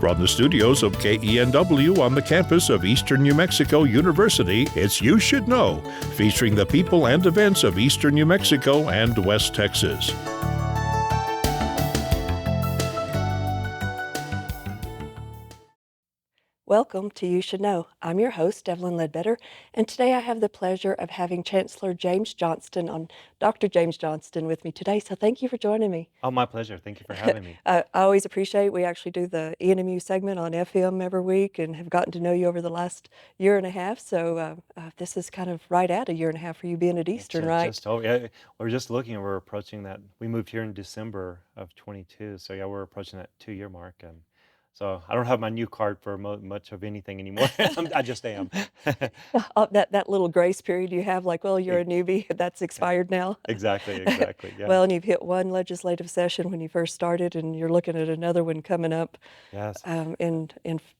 From the studios of KENW on the campus of Eastern New Mexico University, it's You Should Know, featuring the people and events of Eastern New Mexico and West Texas. Welcome to You Should Know. I'm your host, Evelyn Ledbetter, and today I have the pleasure of having Chancellor Dr. James Johnston with me today, so thank you for joining me. Oh, my pleasure. Thank you for having me. I always appreciate we actually do the ENMU segment on FM every week and have gotten to know you over the last year and a half, so this is kind of right at a year and a half for you being at Eastern, right? Yeah, we're just looking and we're approaching that. We moved here in December of 22, so yeah, we're approaching that 2-year mark. And so I don't have my new card for much of anything anymore. I just am. That little grace period you have, like, well, you're E- a newbie, that's yeah, expired now. exactly. Yeah. Well, and you've hit one legislative session when you first started, and you're looking at another one coming up Yes. in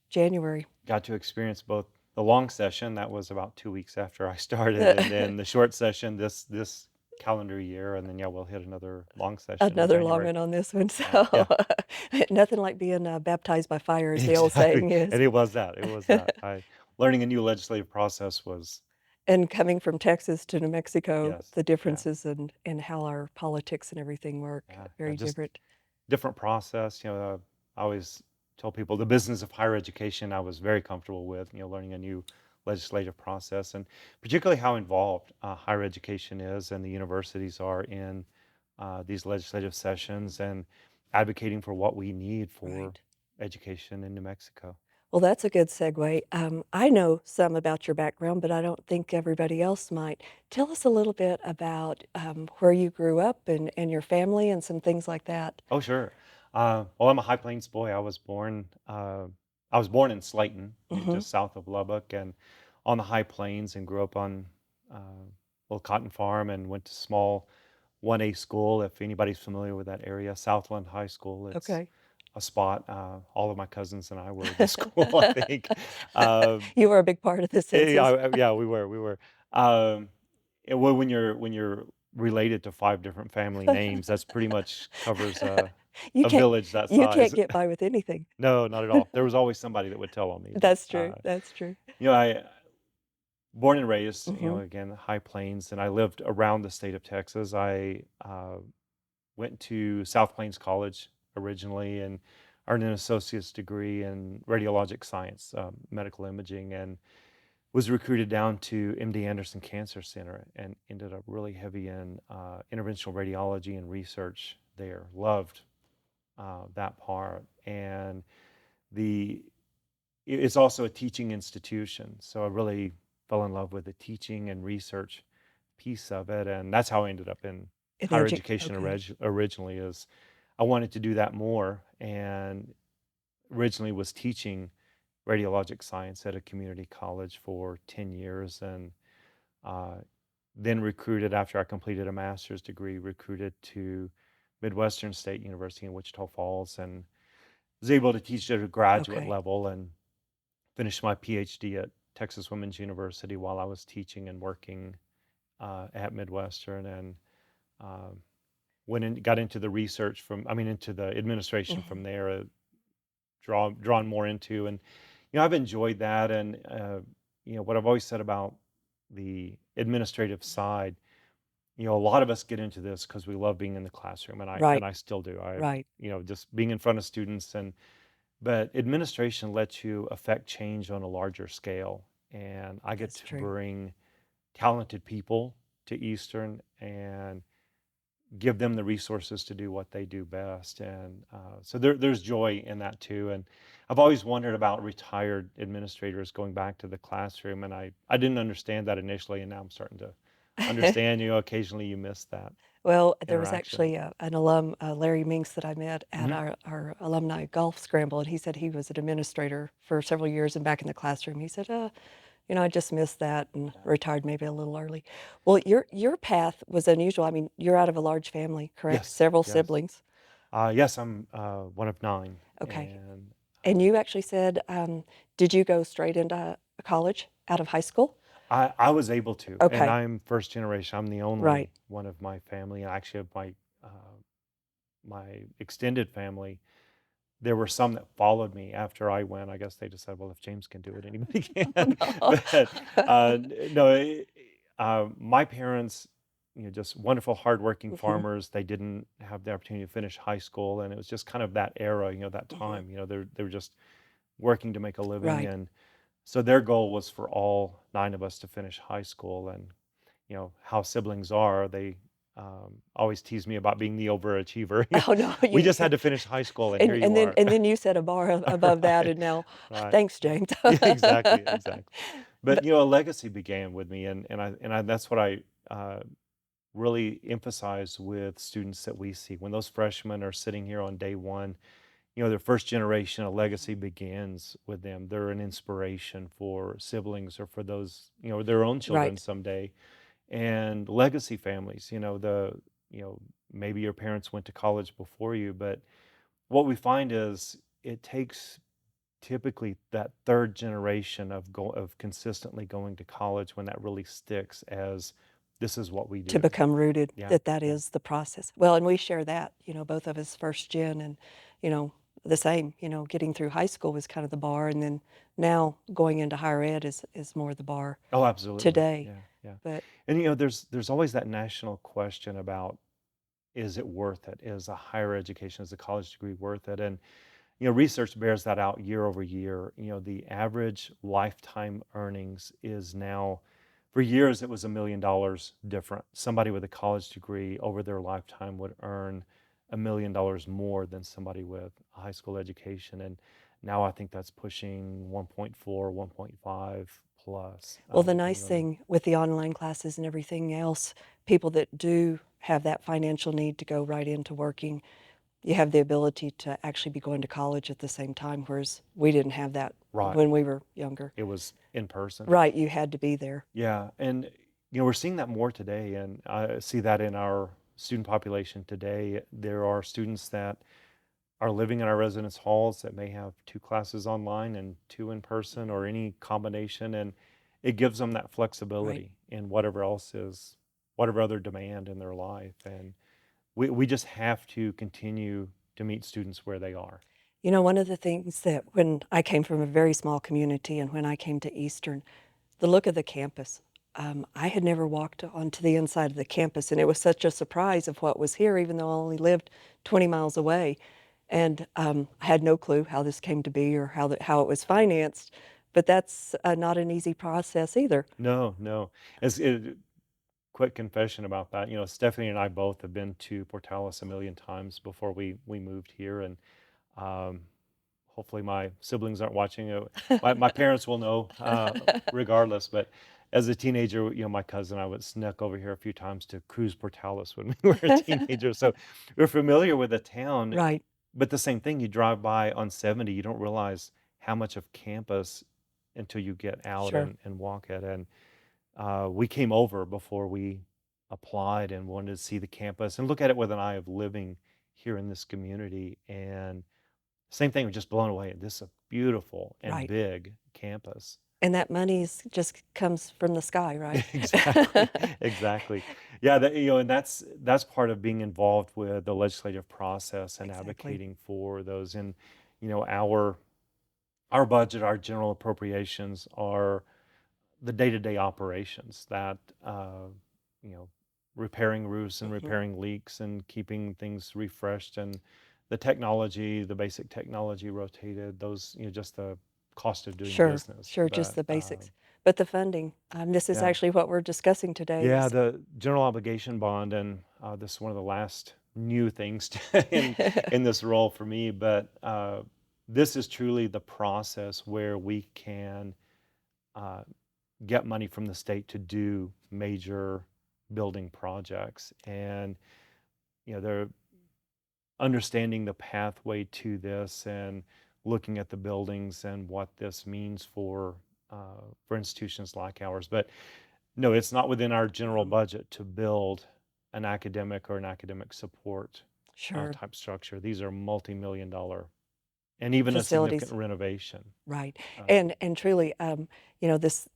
January. Got to experience both the long session, that was about 2 weeks after I started, and then the short session this calendar year, and then yeah, we'll hit another long session in Another long January. one on this one, Yeah. so nothing like being baptized by fire, as the old Exactly, saying is. and it was that. I learning a new legislative process was And coming from Texas to New Mexico, yes, the yeah, differences in how our politics and everything work, yeah, very just different. different process, I always tell people the business of higher education I was very comfortable with, learning a new legislative process, and particularly how involved higher education is and the universities are in these legislative sessions and advocating for what we need for Right. education in New Mexico. Well, that's a good segue. I know some about your background, but I don't think everybody else might. Tell us a little bit about where you grew up and your family and some things like that. Oh, sure. Well, I'm a High Plains boy. I was born in Slayton, Hmm. just south of Lubbock, and on the High Plains, and grew up on a little cotton farm, and went to small 1A school. If anybody's familiar with that area, Southland High School. It's Okay. a spot. All of my cousins and I were at the school, I think. Um, You were a big part of the census. yeah, we were. Um, well, when you're related to 5 different family names, that's pretty much covers You a can't village that you can't size. get by with anything. No, not at all. There was always somebody that would tell on me, but, That's true, that's true. I born and raised, Mhm. again, High Plains, and I lived around the state of Texas. I, went to South Plains College originally and earned an associate's degree in radiologic science, medical imaging, and was recruited down to MD Anderson Cancer Center and ended up really heavy in interventional radiology and research there. Loved that part, and the it's also a teaching institution, so I really fell in love with the teaching and research piece of it, and that's how I ended up in In higher education okay. originally. Is I wanted to do that more, and originally was teaching radiologic science at a community college for 10 years, and uh, then recruited after I completed a master's degree, recruited to Midwestern State University in Wichita Falls, and was able to teach at a graduate Okay. level and finished my PhD at Texas Women's University while I was teaching and working at Midwestern, and um, got into the research into the administration from Mhm. there, drawn more into, and I've enjoyed that, and what I've always said about the administrative side. A lot of us get into this because we love being in the classroom, and I Right, and I still do. right. Just being in front of students, but administration lets you affect change on a larger scale, and I get That's to true. bring talented people to Eastern and give them the resources to do what they do best, and so there's joy in that too. And I've always wondered about retired administrators going back to the classroom, and I didn't understand that initially, and now I'm starting to understand. Occasionally you miss that Well, there was interaction. actually an alum, Larry Minks, that I met at Hmm. our alumni golf scramble, and he said he was an administrator for several years and back in the classroom. He said, I just missed that and Yeah. retired maybe a little early. Well, your path was unusual. I mean, you're out of a large family, correct? Yes, Several yes. siblings. Yes, I'm one of 9, Okay. and And you actually said, did you go straight into college out of high school? I was able to, and Okay. I'm first generation. I'm the only Right. one of my family, and actually of my extended family there were some that followed me after I went. I guess they just said, well, if James can do it, anybody Oh, can. no. But no, my parents, just wonderful, hardworking Mhm, farmers. They didn't have the opportunity to finish high school, and it was just kind of that era, that mhm. time. They were just working to make a living, Right. and so their goal was for all nine of us to finish high school. And how siblings are, they always tease me about being the overachiever. Oh, no, We you just had to finish high school, and here and you then are. and then you set a bar above that, Right, and now right, thanks, right. James. Yeah, exactly, exactly. But But a legacy began with me, and that's what I really emphasize with students that we see when those freshmen are sitting here on day one. Their first generation, a legacy begins with them. They're an inspiration for siblings or for those, their own children right, someday. And legacy families, you know, maybe your parents went to college before you, but what we find is it takes typically that third generation of consistently going to college when that really sticks as this is what we to do. become rooted Yeah, that that yeah, is the process. Well, and we share that, both of us first gen and, you know, the same, getting through high school was kind of the bar, and then now going into higher ed is more the bar oh, absolutely, today. yeah, yeah. But And there's always that national question about, is it worth it? Is a higher education, is a college degree worth it? And research bears that out year over year. The average lifetime earnings is now, for years, it was $1 million different. Somebody with a college degree over their lifetime would earn $1 million more than somebody with a high school education. And now I think that's pushing 1.4, 1.5 plus, well, the nice depending on the. thing with the online classes and everything else, people that do have that financial need to go right into working, you have the ability to actually be going to college at the same time, whereas we didn't have that Right. when we were younger. It was in person. Right, you had to be there. Yeah, and we're seeing that more today, and I see that in our student population today. There are students that are living in our residence halls that may have two classes online and two in person or any combination, and it gives them that Right. flexibility in whatever else is, whatever other demand in their life. And we just have to continue to meet students where they are. One of the things that when I came from a very small community and when I came to Eastern, the look of the campus. I had never walked onto the inside of the campus, and it was such a surprise of what was here, even though I only lived 20 miles away. And I had no clue how this came to be or how it was financed, but that's not an easy process either. No, no. As quick confession about that. Stephanie and I both have been to Portales a million times before we moved here, and um, hopefully my siblings aren't watching it. My parents will know, regardless. But as a teenager, my cousin and I would snuck over here a few times to cruise Portales when we were a teenager. So we're familiar with the town. Right, But the same thing, you drive by on 70, you don't realize how much of campus until you get out sure. and walk it. And we came over before we applied and wanted to see the campus and look at it with an eye of living here in this community. And same thing, we're just blown away. This is a beautiful and Right. big campus. And that money just comes from the sky, right? Exactly, exactly. Yeah, and that's part of being involved with the legislative process and Exactly. advocating for those. And our budget, our general appropriations are the day-to-day operations that you know repairing roofs and Mhm. repairing leaks and keeping things refreshed and the technology, the basic technology rotated, those, just the cost of doing Sure, business. sure, just But the basics. But the funding, this is yeah, actually what we're discussing today yeah, is the general obligation bond, and this is one of the last new things in this role for me. But this is truly the process where we can uh, get money from the state to do major building projects. And they're understanding the pathway to this and looking at the buildings and what this means for institutions like ours. But no, it's not within our general Mhm. budget to build an academic or an academic support Sure. type structure. These are multi-million dollar and even a significant Facilities. renovation. Right. Um, And truly, this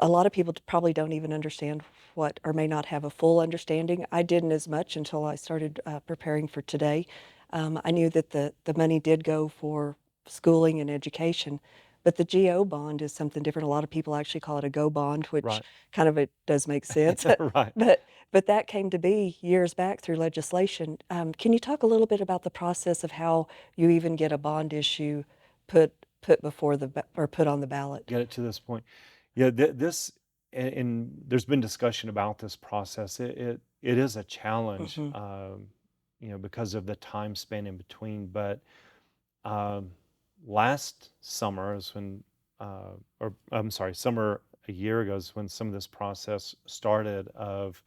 a lot of people probably don't even understand what or may not have a full understanding. I didn't as much until I started preparing for today. I knew that the money did go for schooling and education, but the GO bond is something different. A lot of people actually call it a go bond, which Right. kind of it does make sense. Right. But that came to be years back through legislation. Can you talk a little bit about the process of how you even get a bond issue put before or put on the ballot? Get it to this point. Yeah, this and there's been discussion about this process. It is a challenge, Hmm. because of the time span in between. But um, last summer is when, or I'm sorry, summer a year ago is when some of this process started. Of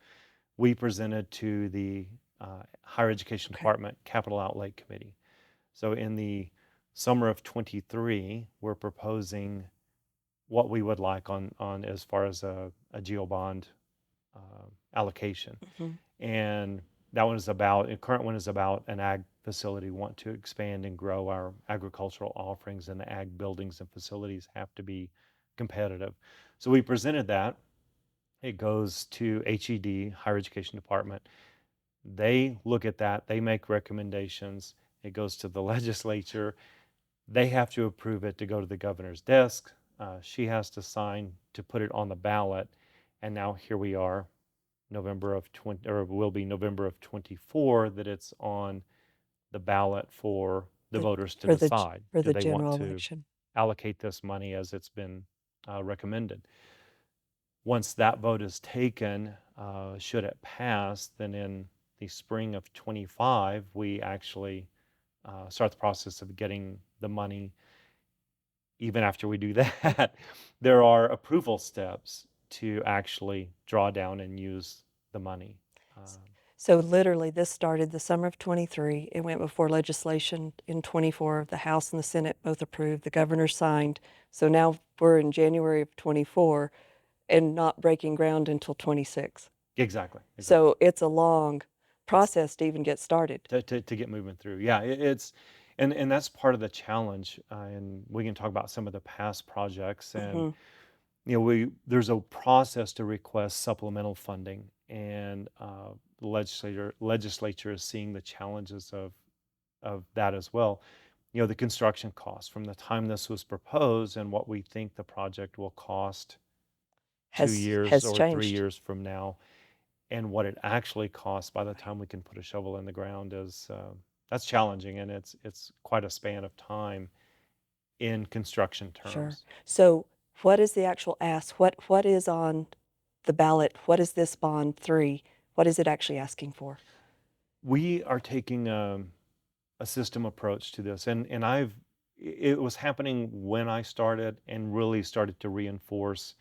we presented to the Higher Education Okay. Department Capital Outlay Committee. So in the summer of 23, we're proposing what we would like on as far as a geo bond allocation. Hmm. And that one is about, the current one is about an ag facility. We want to expand and grow our agricultural offerings, and the ag buildings and facilities have to be competitive. So we presented that. It goes to HED, Higher Education Department. They look at that, they make recommendations. It goes to the legislature. They have to approve it to go to the governor's desk. She has to sign to put it on the ballot. And now here we are, November of 20, or will be November of 24, that it's on the ballot for the The, voters to for decide. for Do the they want general to election. allocate this money as it's been recommended? Once that vote is taken, should it pass, then in the spring of 25, we actually start the process of getting the money. Even after we do that, there are approval steps to actually draw down and use the money. S- Um, So literally, this started the summer of 23. It went before legislation in 24. The House and the Senate both approved. The governor signed. So now we're in January of 24 and not breaking ground until 26. exactly, exactly. So it's a long It's process to even get started. to get moving through. Yeah, it's and that's part of the challenge. And we can talk about some of the past projects. And Hmm. we there's a process to request supplemental funding, and the legislature is seeing the challenges of that as well. The construction costs from the time this was proposed and what we think the project will cost 2 years Has or three changed. years from now, and what it actually costs by the time we can put a shovel in the ground is that's challenging, and it's quite a span of time in construction Sure. terms. So what is the actual ask? What is on the ballot? What is this bond three? What is it actually asking for? We are taking a system approach to this, and it was happening when I started and really started to reinforce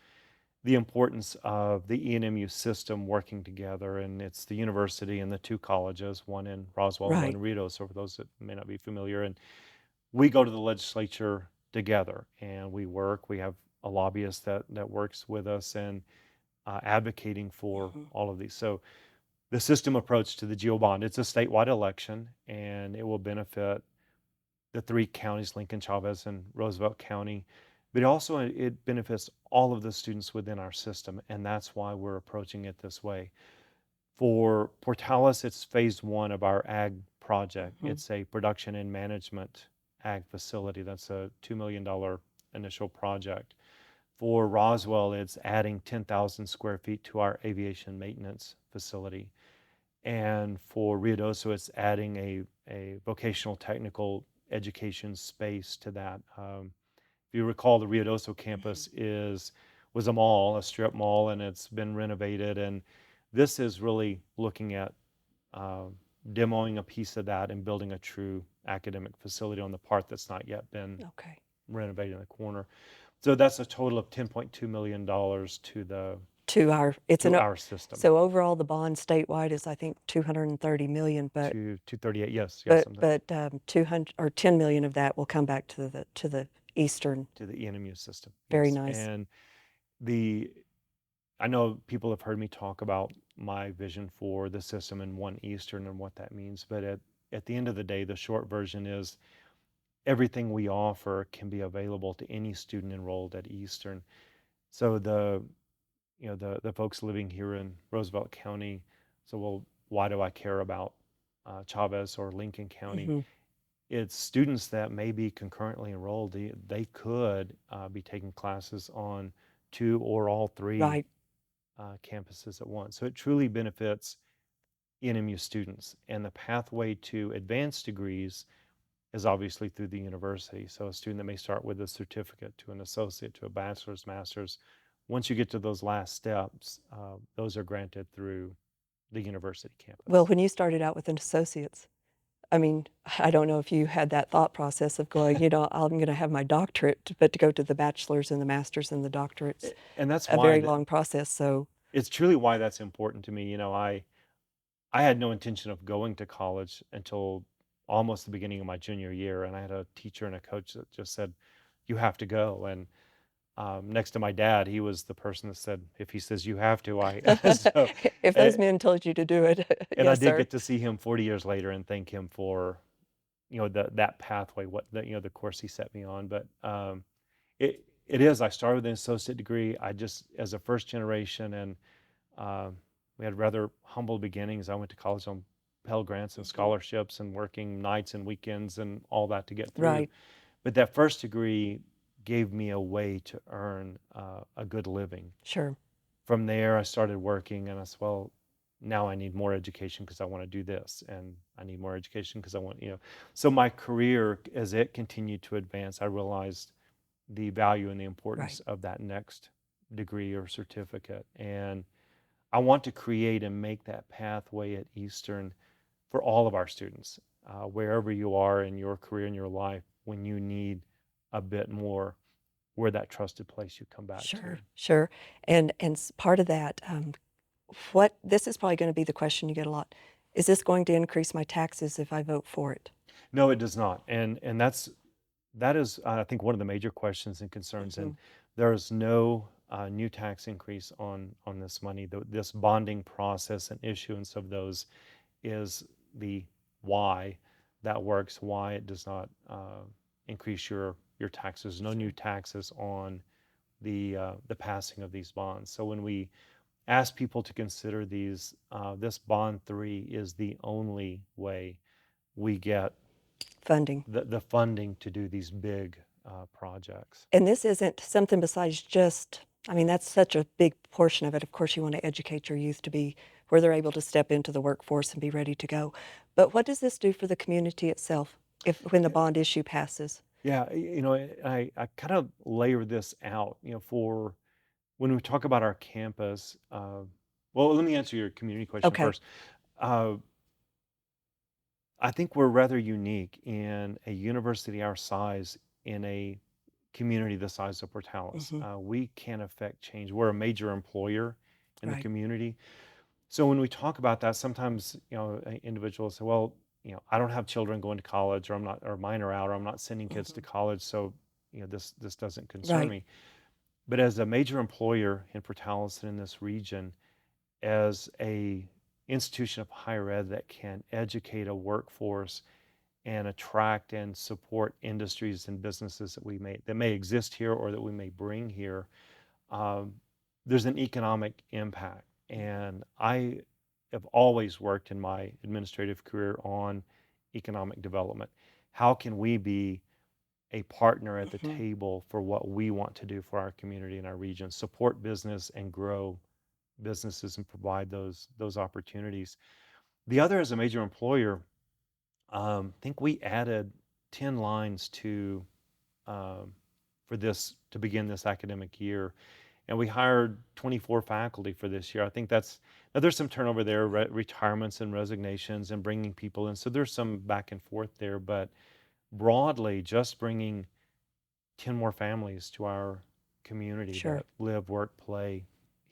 the importance of the ENMU system working together. And it's the university and the two colleges, one in Roswell and one Right. in Ritos, so for those that may not be familiar. And we go to the legislature together, and we work. We have a lobbyist that works with us and advocating for Hmm. all of these. So the system approach to the GEO bond, it's a statewide election, and it will benefit the three counties, Lincoln, Chavez, and Roosevelt County. But also it benefits all of the students within our system, and that's why we're approaching it this way. For Portales, it's phase one of our ag project. Hmm. It's a production and management ag facility. That's a $2 million initial project. For Roswell, it's adding 10,000 square feet to our aviation maintenance facility. And for Ruidoso, it's adding a vocational technical education space to that. If you recall, the Ruidoso Hmm. campus was a mall, a strip mall, and it's been renovated. And this is really looking at uh, demoing a piece of that and building a true academic facility on the part that's not yet been Okay. renovated in the corner. So that's a total of $10.2 million to our system. So overall the bond statewide is I think 230 million, but To 38, yes, yes, something 200 or 10 million of that will come back to the eastern. to the ENMU system, Very yes. nice. And the I know people have heard me talk about my vision for the system in One Eastern and what that means, but at the end of the day, the short version is everything we offer can be available to any student enrolled at Eastern. So the folks living here in Roosevelt County, so well, why do I care about Chavez or Lincoln County. Hmm. It's students that may be concurrently enrolled. They could be taking classes on two or all three Right. campuses at once. So it truly benefits ENMU students. And the pathway to advanced degrees is obviously through the university. So a student that may start with a certificate to an associate to a bachelor's, master's, once you get to those last steps, those are granted through the university Well, campus. when you started out with an associate's, I mean, I don't know if you had that thought process of going, I'm going to have my doctorate, but to go to the bachelor's and the master's and the doctorate's And that's a why very long process. So, it's truly why that's important to me. I had no intention of going to college until almost the beginning of my junior year, and I had a teacher and a coach that just said, "You have to go." And next to my dad, he was the person that said, "If he says you have to, I." So, if those eh, men told you to do it, and I yes, did sir. get to see him 40 years later and thank him for that pathway, the course he set me on. But it is. I started with an associate degree. I just as a first generation, and we had rather humble beginnings. I went to college on Pell Grants and Mhm. scholarships and working nights and weekends and all that to get through. Right. But that first degree gave me a way to earn a good living. Sure. From there, I started working, and I said, well, now I need more education because I want to do this, and I need more education because I want. So my career, as it continued to advance, I realized the value and the Right. importance of that next degree or certificate. And I want to create and make that pathway at Eastern for all of our students, wherever you are in your career, in your life, when you need a bit more, we're that trusted place you come back to. Sure. Sure. And part of that, what this is probably going to be the question you get a lot. Is this going to increase my taxes if I vote for it? No, it does not. And that is, I think, one of the major questions and concerns. Hmm. And there is no new tax increase on this money. This bonding process and issuance of those is the why that works, why it does not increase your taxes. No new Sure. taxes on the passing of these bonds. So when we ask people to consider these, this bond three is the only way we get Funding. the funding to do these big projects. And this isn't something besides just, I mean, that's such a big portion of it. Of course, you want to educate your youth to be where they're able to step into the workforce and be ready to go. But what does this do for the community itself if when the bond issue passes? Yeah, I kind of layer this out, for when we talk about our campus. Well, let me answer your community question Okay. first. Uh, I think we're rather unique in a university our size in a community the size of Portales. Hmm. We can affect change. We're a major employer in the Right. community. So when we talk about that, sometimes individuals say, "Well, I don't have children going to college, or I'm not, or mine are out, or I'm not sending kids to Hmm. college, so this doesn't concern Right. me." But as a major employer in Portales and in this region, as a institution of higher ed that can educate a workforce and attract and support industries and businesses that may exist here or that we may bring here, um, there's an economic impact. And I have always worked in my administrative career on economic development. How can we be a partner at the Hmm. table for what we want to do for our community and our region, support business and grow businesses and provide those opportunities. The other, as a major employer, I think we added 10 lines to um, for this to begin this academic year, and we hired 24 faculty for this year. I think that's now there's some turnover there, retirements and resignations, and bringing people in. So there's some back and forth there, but broadly, just bringing 10 more families to our community Sure. that live, work, play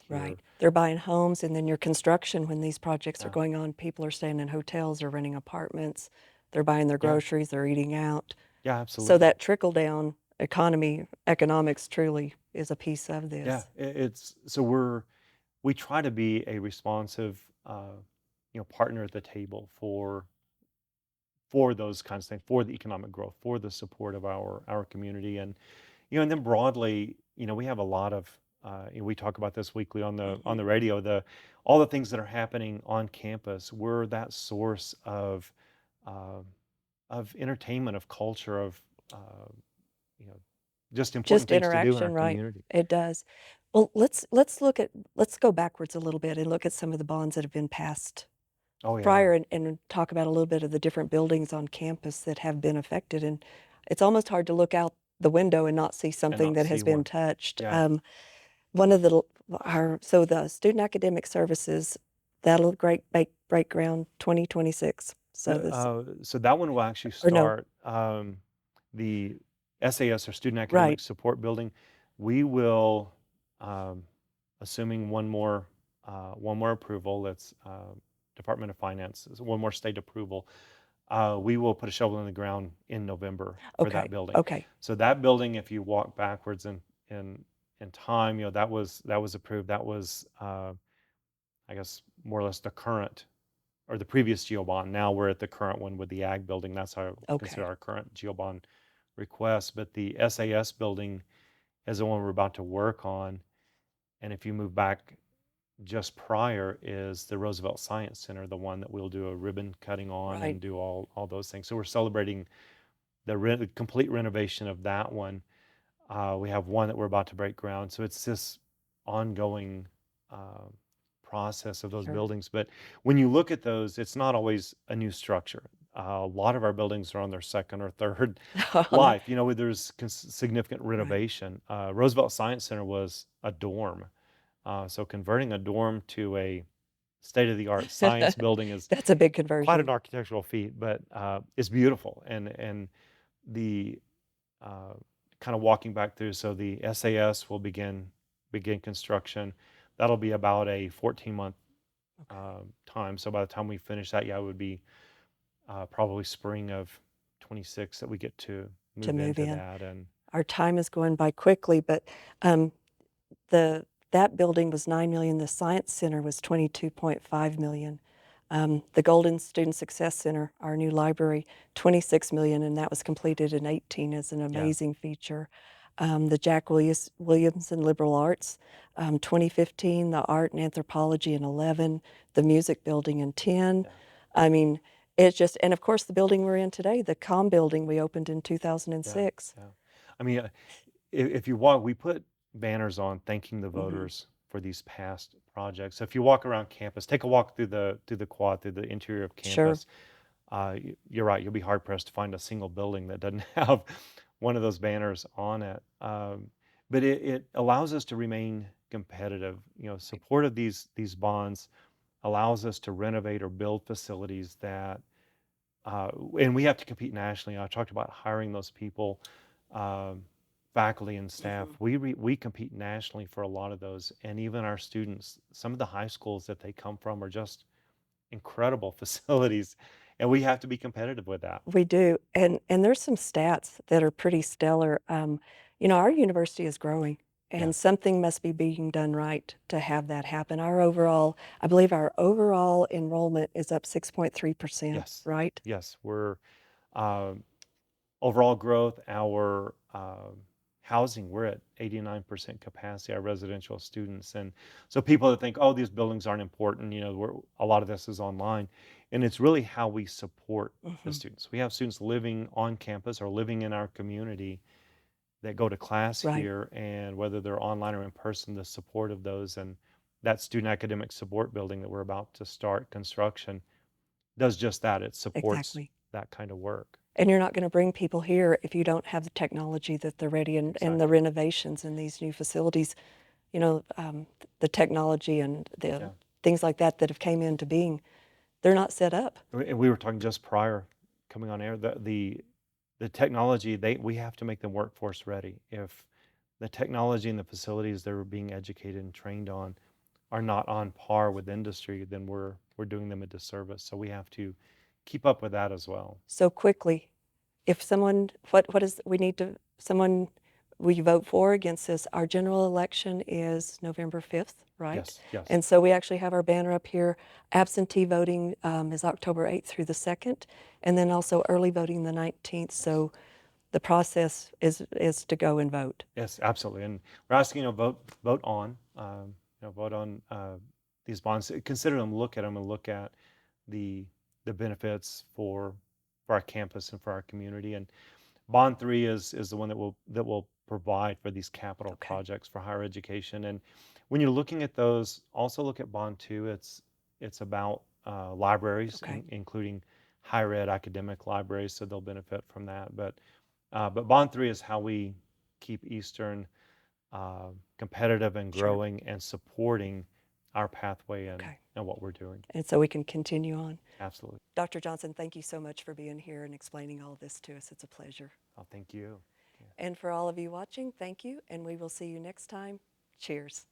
here. Right. They're buying homes, and then your construction, when these projects are Yeah, going on, people are staying in hotels, they're renting apartments, they're buying their yeah, groceries, they're eating out. yeah, So absolutely. that trickle down economics truly is a piece of Yeah, this. it's so we try to be a responsive, partner at the table for those kinds of things, for the economic growth, for the support of our community, and and then broadly, we have a lot of and we talk about this weekly on the radio. All the things that are happening on campus, we're that source uh, of entertainment, of culture, of you know, just important Just things to do in our interaction, right? community. It does. Well, let's go backwards a little bit and look at some of the bonds that have been passed Oh yeah, prior and talk about a little bit of the different buildings on campus that have been affected. And it's almost hard to look out the window and not see and something not that see has been one. touched. Yeah. One of the so the student academic services, that'll break ground 2026. So this, So that one will actually or no, start the SAS, or Student right? Academic Support Building. We will, um, assuming one more approval. That's Department of Finance. One more state approval. We will put a shovel in the ground in November for that Okay, building. okay, So that building, if you walk backwards in time, that was approved. That was, I guess, more or less the current or the previous GeoBond. Now we're at the current one with the ag building. That's how I consider okay. our current GeoBond request. But the SAS building is the one we're about to work on. And if you move back just prior is the Roosevelt Science Center, the one that we'll do a ribbon cutting on Right. and do all those things. So we're celebrating the complete renovation of that one. We have one that we're about to break ground. So it's this ongoing uh, process of those Sure. buildings. But when you look at those, it's not always a new structure. A lot of our buildings are on their second or third life. You know, where there's significant Right. renovation. Roosevelt Science Center was a dorm. So converting a dorm to a state-of-the-art science building is That's a big quite conversion. an architectural feat, but it's beautiful. And the uh, kind of walking back through, so the SAS will begin construction. That'll be about a 14-month Okay. time. So by the time we finish that, yeah, it would be probably spring of 26 that we get to To move move into in. that. And Our time is going by quickly, but um, the that building was 9 million. The Science Center was 22.5 million. The Golden Student Success Center, our new library, 26 million, and that was completed in 18 as an yeah, amazing feature. The Williamson Liberal Arts, 2015, the Art and Anthropology in 11, the Music Building in 10. yeah, I mean, it's just, and of course, the building we're in today, the Com building, we opened in yeah, 2006. yeah. I mean, if you walk, we put banners on thanking the Hmm. voters for these past projects. So if you walk around campus, take a walk through the quad, through the interior of Sure, campus. You're right. You'll be hard pressed to find a single building that doesn't have one of those banners on it. But it allows us to remain competitive. You know, support of these bonds allows us to renovate or build facilities that, and we have to compete nationally. I talked about hiring those people, um, faculty and staff. hmm, We compete nationally for a lot of those, and even our students. Some of the high schools that they come from are just incredible facilities, and we have to be competitive with that. we do. And there's some stats that are pretty stellar. Our university is growing, Yeah. and something must be being done right to have that happen. I believe our overall enrollment is up 6.3%, Yes. right? Yes. We're um, overall growth. Our housing. We're at 89% capacity. Our residential students, and so people that think, oh, these buildings aren't important. You know, a lot of this is online, and it's really how we support the Hmm. students. We have students living on campus or living in our community that go to class Right, here, and whether they're online or in person, the support of those, and that student academic support building that we're about to start construction does just that. It supports exactly. that kind of work. And you're not going to bring people here if you don't have the technology that they're ready and the Exactly. renovations in these new facilities. The technology and the Yeah. things like that that have came into being, they're not set up. And we were talking just prior coming on air, the technology, we have to make them workforce ready. If the technology and the facilities they're being educated and trained on are not on par with industry, then we're doing them a disservice. So we have to keep up with that as well. So quickly, if someone, what is, we need to, someone, we vote for or against this, our general election is November 5th, right? Yes, yes. And so we actually have our banner up here. Absentee voting is October 8th through the 2nd, and then also early voting the 19th. Yes. So the process is to go and vote. Yes, absolutely. And we're asking, vote on, vote on these bonds. Consider them, look at them, and look at the benefits for our campus and for our community. And Bond 3 is the one that will provide for these capital Okay. projects for higher education. And when you're looking at those, also look at Bond 2. It's about libraries, Okay. including higher ed academic libraries, so they'll benefit from that. But Bond 3 is how we keep Eastern competitive and Sure. growing and supporting our pathway Okay. and what we're doing. And so we can continue on. Absolutely. Dr. Johnston, thank you so much for being here and explaining all this to us. It's a pleasure. Oh, thank you. And for all of you watching, thank you, and we will see you next time. Cheers.